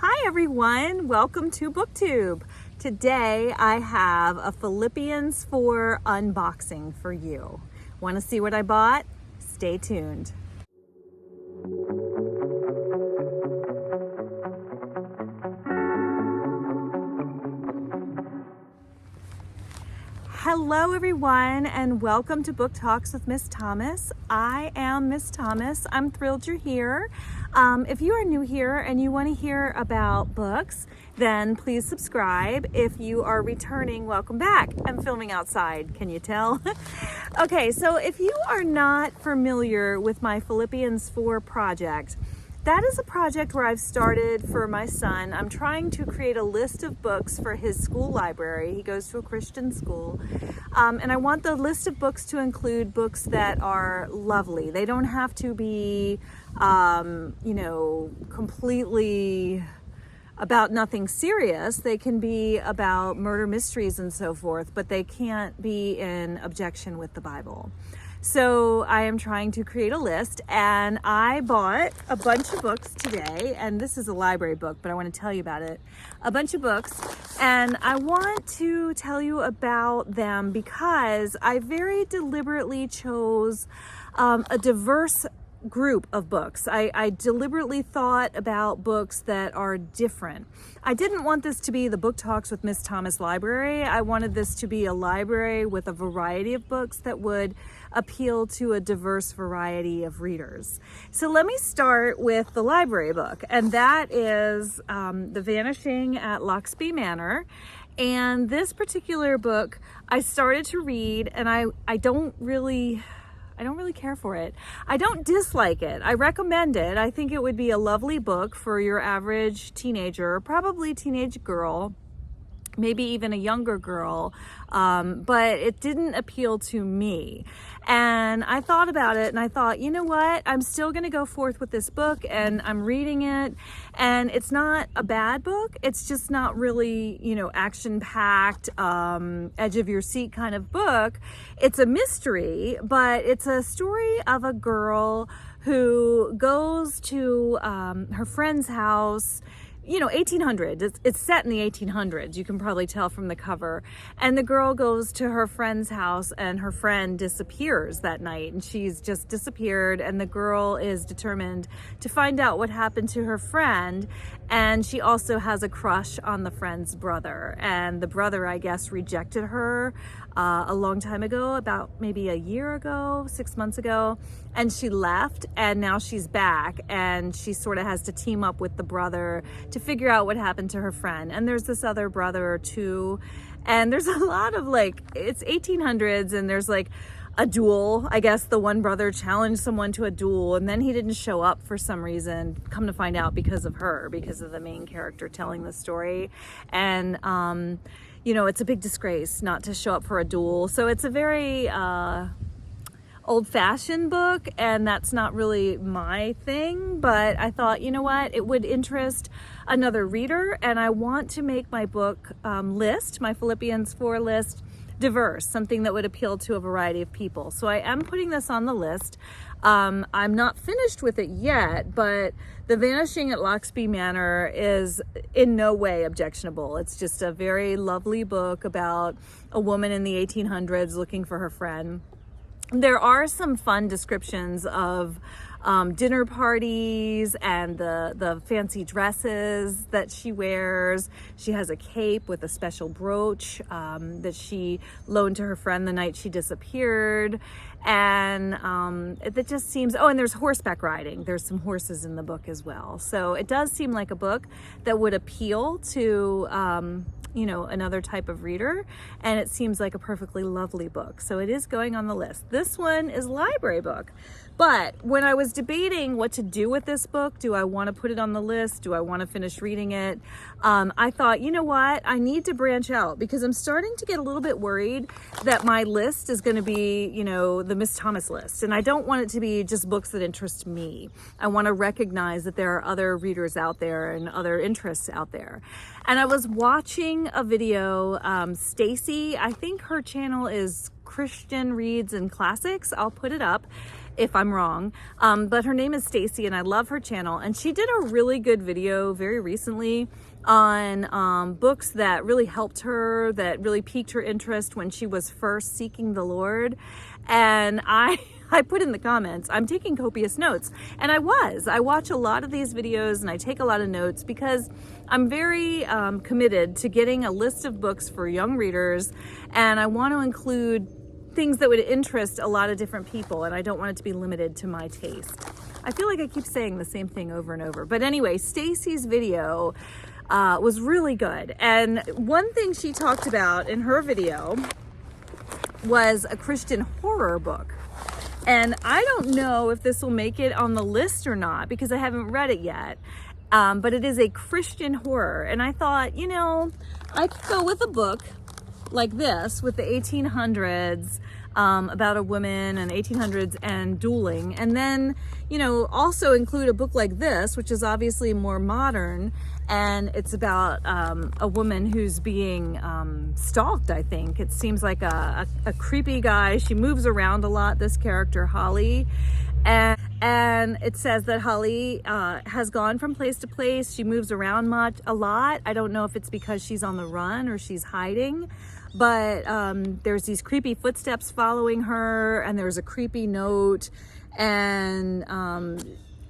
Hi everyone, welcome to BookTube. Today I have a Philippians 4 unboxing for you. Want to see what I bought? Stay tuned. Hello everyone and welcome to Book Talks with Miss Thomas. I am Miss Thomas. I'm thrilled you're here. If you are new here and you want to hear about books, then please subscribe. If you are returning, welcome back. I'm filming outside, can you tell? Okay, so if you are not familiar with my Philippians 4 project, that is a project where I've started for my son. I'm trying to create a list of books for his school library. He goes to a Christian school. And I want the list of books to include books that are lovely. They don't have to be, completely about nothing serious. They can be about murder mysteries and so forth, but they can't be in objection with the Bible. So I am trying to create a list, and I bought a bunch of books today, and this is a library book, but I want to tell you about it. A bunch of books, and I want to tell you about them because I very deliberately chose a diverse group of books. I deliberately thought about books that are different. I didn't want this to be the Book Talks with Miss Thomas library. I wanted this to be a library with a variety of books that would appeal to a diverse variety of readers. So let me start with the library book, and that is The Vanishing at Loxby Manor. And this particular book I started to read, and I don't really care for it. I don't dislike it. I recommend it. I think it would be a lovely book for your average teenager, probably teenage girl, maybe even a younger girl, but it didn't appeal to me. And I thought about it and I thought, you know what? I'm still going to go forth with this book, and I'm reading it, and it's not a bad book. It's just not really, action-packed, edge of your seat kind of book. It's a mystery, but it's a story of a girl who goes to her friend's house. 1800s. It's set in the 1800s. You can probably tell from the cover. And the girl goes to her friend's house, and her friend disappears that night, and she's just disappeared. And the girl is determined to find out what happened to her friend. And she also has a crush on the friend's brother. And the brother, I guess, rejected her a long time ago, about maybe a year ago, 6 months ago. And she left, and now she's back, and she sort of has to team up with the brother to figure out what happened to her friend. And there's this other brother too, and there's a lot of it's 1800s, and there's a duel. I guess the one brother challenged someone to a duel, and then he didn't show up for some reason, come to find out because of her, because of the main character telling the story. And it's a big disgrace not to show up for a duel. So it's a very old-fashioned book, and that's not really my thing, but I thought, you know what, it would interest another reader, and I want to make my book list, my Philippians 4 list, diverse, something that would appeal to a variety of people. So I am putting this on the list. I'm not finished with it yet, but The Vanishing at Loxby Manor is in no way objectionable. It's just a very lovely book about a woman in the 1800s looking for her friend. There are some fun descriptions of dinner parties and the fancy dresses that she wears. She has a cape with a special brooch that she loaned to her friend the night she disappeared. And it just seems, and there's horseback riding. There's some horses in the book as well. So it does seem like a book that would appeal to another type of reader, and it seems like a perfectly lovely book. So it is going on the list. This one is a library book. But when I was debating what to do with this book, do I want to put it on the list? Do I want to finish reading it? I thought, you know what? I need to branch out because I'm starting to get a little bit worried that my list is going to be, the Miss Thomas list. And I don't want it to be just books that interest me. I want to recognize that there are other readers out there and other interests out there. And I was watching a video, Stacy, I think her channel is Christian Reads and Classics. I'll put it up. if I'm wrong. But her name is Stacy, and I love her channel. And she did a really good video very recently on books that really helped her, that really piqued her interest when she was first seeking the Lord. And I put in the comments, I'm taking copious notes. And I watch a lot of these videos and I take a lot of notes because I'm very committed to getting a list of books for young readers. And I want to include things that would interest a lot of different people. And I don't want it to be limited to my taste. I feel like I keep saying the same thing over and over. But anyway, Stacy's video was really good. And one thing she talked about in her video was a Christian horror book. And I don't know if this will make it on the list or not because I haven't read it yet. But it is a Christian horror. And I thought, you know, I could go with a book like this with the 1800s, about a woman and 1800s and dueling. And then, you know, also include a book like this, which is obviously more modern. And it's about a woman who's being stalked, I think. It seems like a creepy guy. She moves around a lot, this character, Holly. And it says that Holly has gone from place to place. She moves around a lot. I don't know if it's because she's on the run or she's hiding. But there's these creepy footsteps following her. And there's a creepy note. And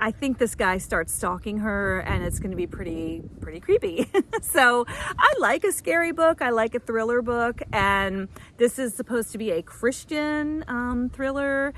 I think this guy starts stalking her, and it's going to be pretty creepy. So I like a scary book. I like a thriller book, and this is supposed to be a Christian thriller.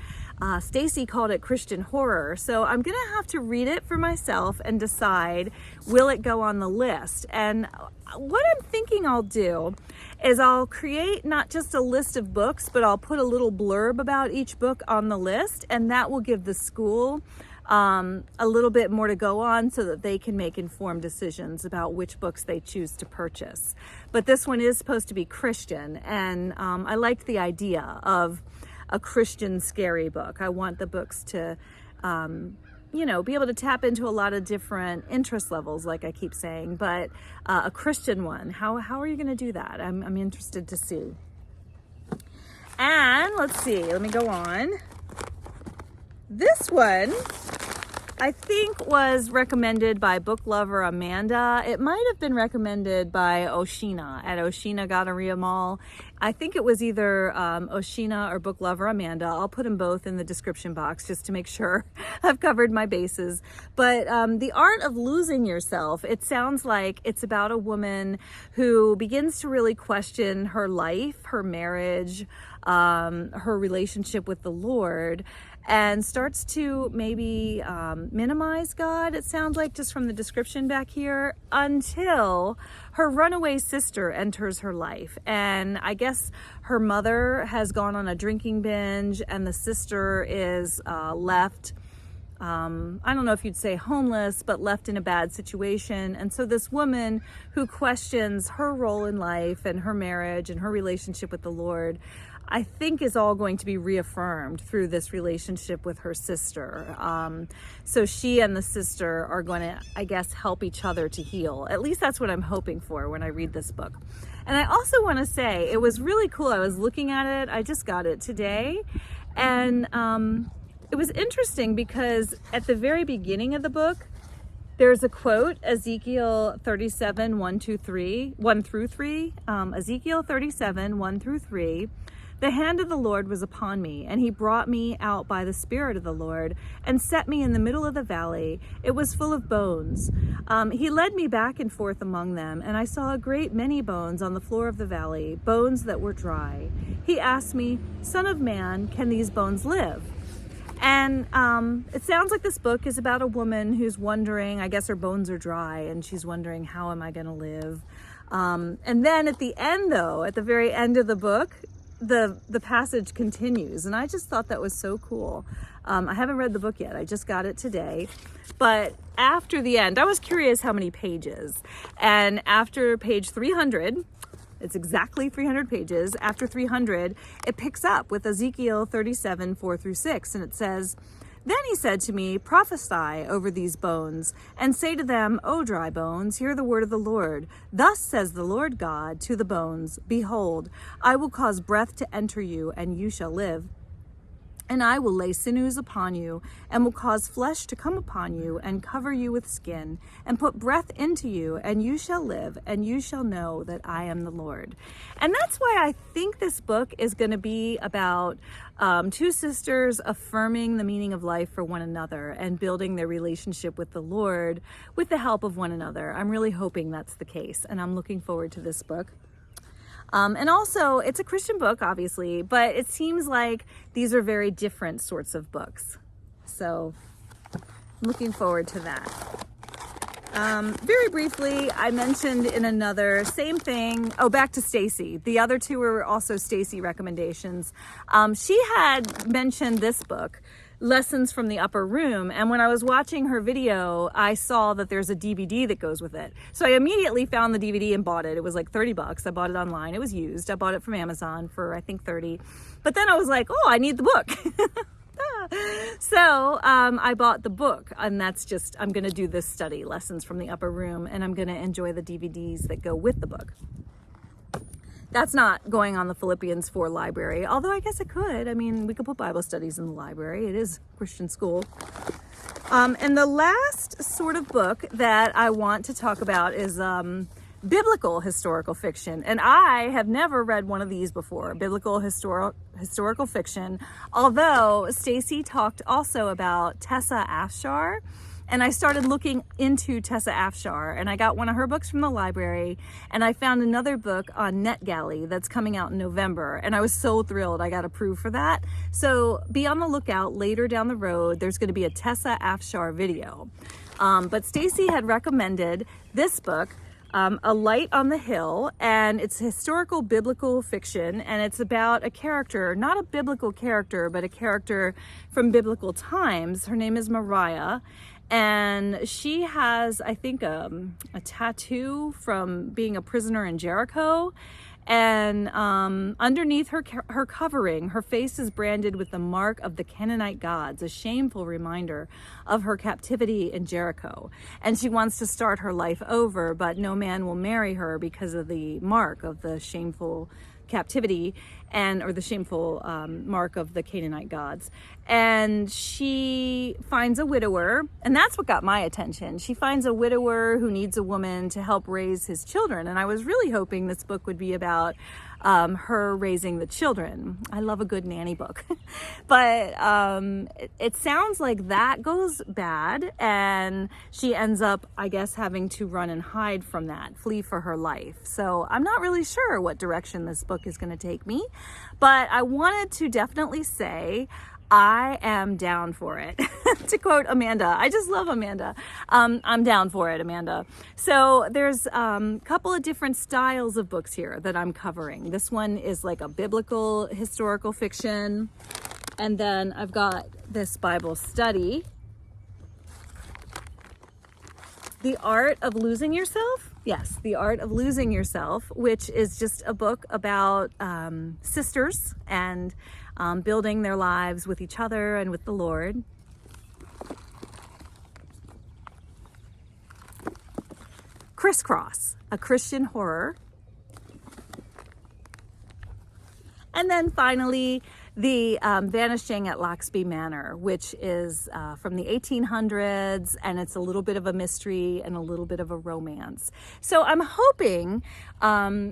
Stacy called it Christian horror. So I'm going to have to read it for myself and decide, will it go on the list? And what I'm thinking I'll do is I'll create not just a list of books, but I'll put a little blurb about each book on the list, and that will give the school a little bit more to go on so that they can make informed decisions about which books they choose to purchase. But this one is supposed to be Christian, and I liked the idea of a Christian scary book. I want the books to, you know, be able to tap into a lot of different interest levels, like I keep saying, but a Christian one. How are you going to do that? I'm interested to see. And let's see, let me go on. This one, I think, was recommended by book lover Amanda. It might have been recommended by Oshina at Oshina Galleria Mall. I think it was either Oshina or book lover Amanda. I'll put them both in the description box just to make sure I've covered my bases. But The Art of Losing Yourself, it sounds like it's about a woman who begins to really question her life, her marriage, her relationship with the Lord, and starts to maybe minimize God, it sounds like, just from the description back here, until her runaway sister enters her life. And I guess her mother has gone on a drinking binge, and the sister is left, I don't know if you'd say homeless, but left in a bad situation. And so this woman who questions her role in life and her marriage and her relationship with the Lord, I think is all going to be reaffirmed through this relationship with her sister. So she and the sister are going to, I guess, help each other to heal. At least that's what I'm hoping for when I read this book. And I also want to say, it was really cool. I was looking at it. I just got it today. And it was interesting because at the very beginning of the book, there's a quote, Ezekiel 37, 1 through 3. Ezekiel 37, 1 through 3. The hand of the Lord was upon me, and he brought me out by the Spirit of the Lord and set me in the middle of the valley. It was full of bones. He led me back and forth among them, and I saw a great many bones on the floor of the valley, bones that were dry. He asked me, Son of man, can these bones live? And it sounds like this book is about a woman who's wondering, I guess her bones are dry, and she's wondering, how am I going to live? And then at the end, though, at the very end of the book, the passage continues, and I just thought that was so cool. I haven't read the book yet. I just got it today. But after the end, I was curious how many pages. And after page 300, it's exactly 300 pages. After 300, it picks up with Ezekiel 37, 4 through 6, and it says, Then he said to me, Prophesy over these bones, and say to them, O dry bones, hear the word of the Lord. Thus says the Lord God to the bones, Behold, I will cause breath to enter you, and you shall live. And I will lay sinews upon you, and will cause flesh to come upon you, and cover you with skin, and put breath into you, and you shall live, and you shall know that I am the Lord. And that's why I think this book is going to be about two sisters affirming the meaning of life for one another and building their relationship with the Lord with the help of one another. I'm really hoping that's the case, and I'm looking forward to this book. And also, it's a Christian book, obviously, but it seems like these are very different sorts of books. So, I'm looking forward to that. Very briefly, I mentioned in another, same thing. Oh, back to Stacy. The other two were also Stacy recommendations. She had mentioned this book, Lessons from the Upper Room, and when I was watching her video, I saw that there's a DVD that goes with it. So I immediately found the DVD and bought it. It was like $30. I bought it online. It was used. I bought it from Amazon for I think $30. But then I was like, oh, I need the book. So I bought the book, and that's just, I'm going to do this study, Lessons from the Upper Room, and I'm going to enjoy the DVDs that go with the book. That's not going on the Philippians 4 library, although I guess it could. I mean, we could put Bible studies in the library. It is Christian school. And the last sort of book that I want to talk about is biblical historical fiction. And I have never read one of these before, biblical historical fiction, although Stacy talked also about Tessa Afshar. And I started looking into Tessa Afshar, and I got one of her books from the library, and I found another book on NetGalley that's coming out in November, and I was so thrilled I got approved for that. So be on the lookout. Later down the road, there's going to be a Tessa Afshar video. But Stacy had recommended this book, A Light on the Hill, and it's historical biblical fiction, and it's about a character, not a biblical character, but a character from biblical times. Her name is Mariah. And she has, I think, a tattoo from being a prisoner in Jericho. And underneath her covering, her face is branded with the mark of the Canaanite gods, a shameful reminder of her captivity in Jericho. And she wants to start her life over, but no man will marry her because of the mark of the shameful captivity or the shameful mark of the Canaanite gods. And she finds a widower, and that's what got my attention. She finds a widower who needs a woman to help raise his children, and I was really hoping this book would be about her raising the children. I love a good nanny book. But it sounds like that goes bad, and she ends up, I guess, having to run and hide from that, flee for her life. So I'm not really sure what direction this book is going to take me, but I wanted to definitely say I am down for it. To quote Amanda, I just love Amanda. I'm down for it, Amanda. So there's a couple of different styles of books here that I'm covering. This one is like a biblical historical fiction. And then I've got this Bible study. The Art of Losing Yourself. Yes, The Art of Losing Yourself, which is just a book about sisters and building their lives with each other and with the Lord. Criss Cross, a Christian horror. And then finally, the Vanishing at Loxby Manor, which is from the 1800s, and it's a little bit of a mystery and a little bit of a romance. So I'm hoping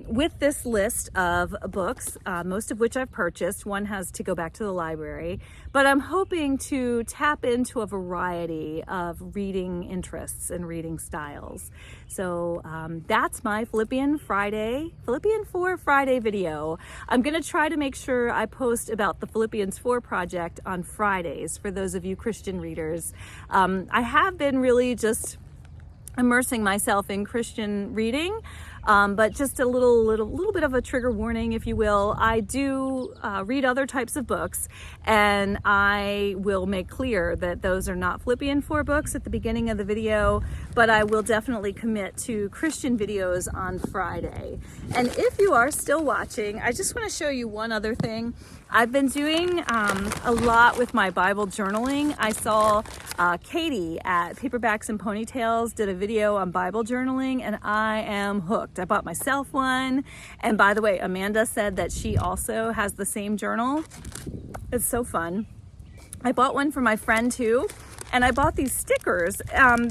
with this list of books, most of which I've purchased, one has to go back to the library, but I'm hoping to tap into a variety of reading interests and reading styles. So that's my Philippian 4 Friday video. I'm going to try to make sure I post about the Philippians 4 project on Fridays for those of you Christian readers. I have been really just immersing myself in Christian reading, but just a little bit of a trigger warning, if you will. I do read other types of books, and I will make clear that those are not Philippian 4 books at the beginning of the video, but I will definitely commit to Christian videos on Friday. And if you are still watching, I just want to show you one other thing. I've been doing a lot with my Bible journaling. I saw Katie at Paperbacks and Ponytails did a video on Bible journaling, and I am hooked. I bought myself one. And by the way, Amanda said that she also has the same journal. It's so fun. I bought one for my friend too. And I bought these stickers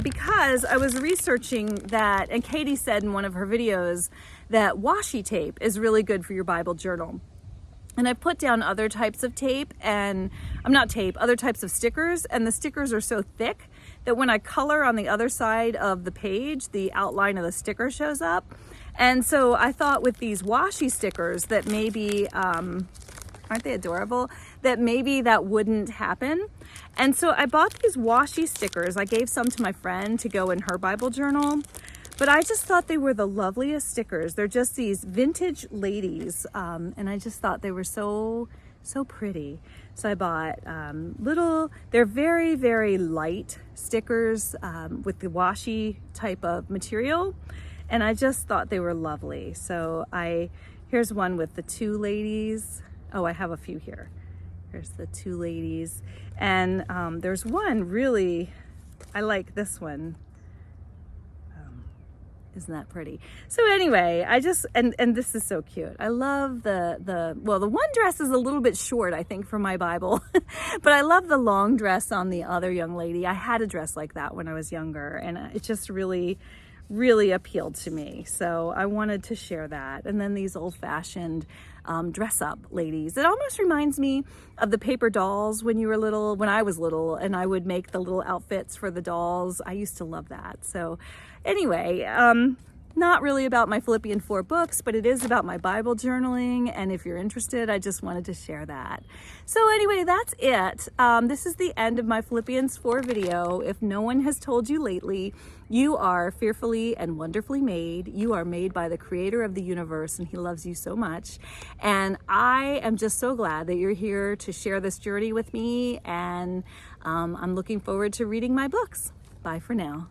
because I was researching that, and Katie said in one of her videos that washi tape is really good for your Bible journal. And I put down other types of tape and, other types of stickers, and the stickers are so thick that when I color on the other side of the page, the outline of the sticker shows up. And so I thought with these washi stickers that maybe, aren't they adorable? That maybe that wouldn't happen. And so I bought these washi stickers. I gave some to my friend to go in her Bible journal, but I just thought they were the loveliest stickers. They're just these vintage ladies, and I just thought they were so pretty. So I bought they're very, very light stickers with the washi type of material, and I just thought they were lovely. So here's one with the two ladies. Oh, I have a few here. Here's the two ladies. And there's one really, I like this one. Isn't that pretty? So anyway, and this is so cute. I love the one dress is a little bit short, I think, for my Bible, but I love the long dress on the other young lady. I had a dress like that when I was younger, and it just really appealed to me. So I wanted to share that. And then these old-fashioned dress up ladies. It almost reminds me of the paper dolls when I was little, and I would make the little outfits for the dolls. I used to love that. So anyway, not really about my Philippian 4 books, but it is about my Bible journaling. And if you're interested, I just wanted to share that. So anyway, that's it. This is the end of my Philippians 4 video. If no one has told you lately, you are fearfully and wonderfully made. You are made by the creator of the universe, and he loves you so much. And I am just so glad that you're here to share this journey with me. And I'm looking forward to reading my books. Bye for now.